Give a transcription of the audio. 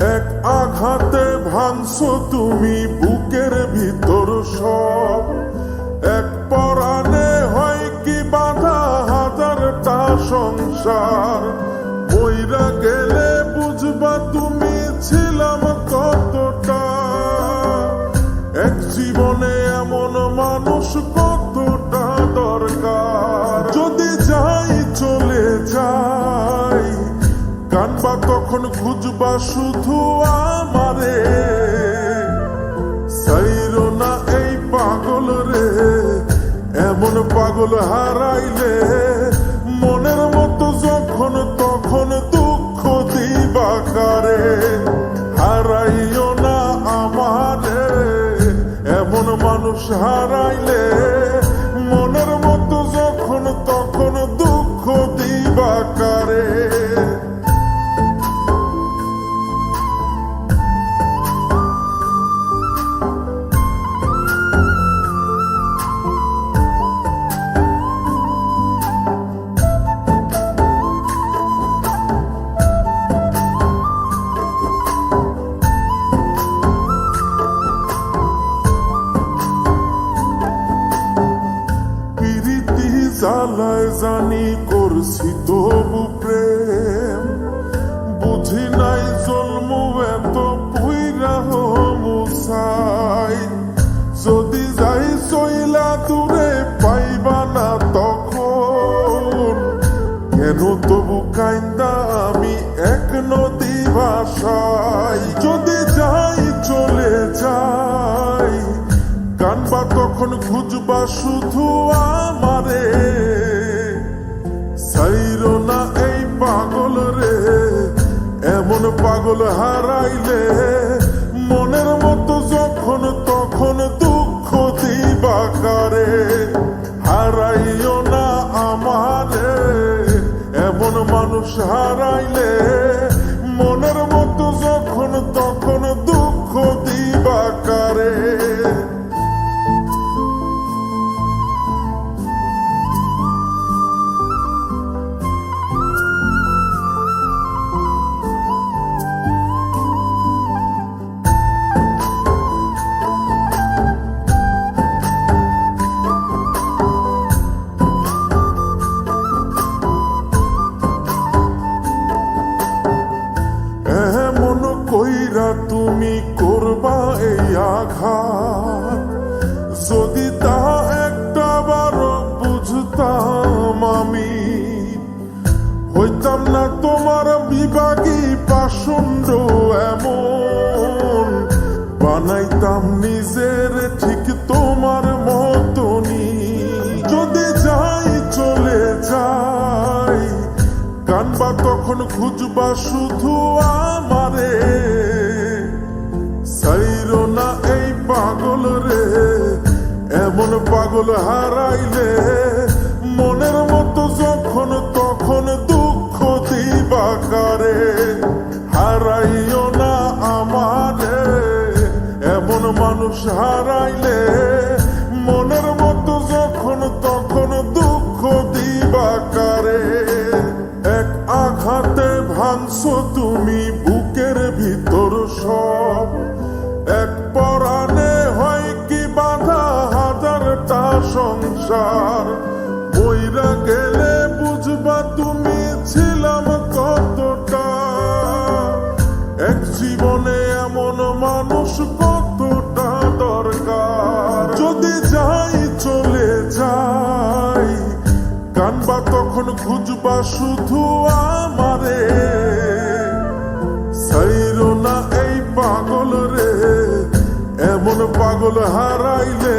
এক আঘাতে ভাঙছো তুমি বুকের ভিতর সব, এক পরাণে হয় কি বাধা হাজারটা সংসার। মইরা গেলে বুঝবা তুমি ছিলাম কতটা, এক জীবনে এমন মানুষ কতটা দরকার। যদি যাই চলে যাই কানবা তখন খুঁজবা শুধু আমারে, সাইরো না এই পাগল রে, এমন পাগল হারাইলে মনের মতো যখন তখন দুঃখ দিবা কারে। হারাইও না আমারে, এমন মানুষ হারাইলে মনের মতো যখন তখন দুঃখ দিবা কারে। জ্বালায় জানি করছি তবু প্রেম, বুঝি নাই জন্ম এত পুইরা মুসাই। যদি যাই চইলা দূরে পাইবা না তখন, কেন তবু কাইন্দা আমি এক নদী ভাষাই। যদি যাই চলে যাই কানবা তখন খুঁজবা শুধু আমারে, সাইরো না এই পাগল রে, এমন পাগল হারাইলে মনের মতো যখন তখন দুঃখ দিবা কারে। হারাইও না আমারে, এমন মানুষ হারাইলে মনের মতো যখন তখন দুঃখ দিবা কারে। কইরা তুমি করবা এই আঘাত, যদি তা একটা বারো বুঝতাম আমি, হইতাম না তোমার বিভাগী পাষণ্ড এমন, বানাইতাম নিজের ঠিক তোমার মতনি। যদি যাই চলে যাই কানবা তখন খুঁজবা শুধু আমারে, সাইরো না এই পাগল রে, এমন পাগল হারাইলে মনের মতো যখন তখন দুঃখ দিবা কারে। হারাইও না আমারে, এমন মানুষ হারাইলে মনের মতো যখন তখন দুঃখ দিবা কারে। এক আঘাতে ভাঙছো তুমি বুকের ভিতর সব, এক পরাণে হয় কি বাধা হাজারটা সংসার। মইরা গেলে বুঝবা তুমি ছিলাম কতটা, এক জীবনে এমন মানুষ কতটা দরকার। যদি যাই চলে যাই কানবা তখন খুঁজবা শুধু আমারে, সাইরো না এই পাগল রে, এমন পাগল হারাইলে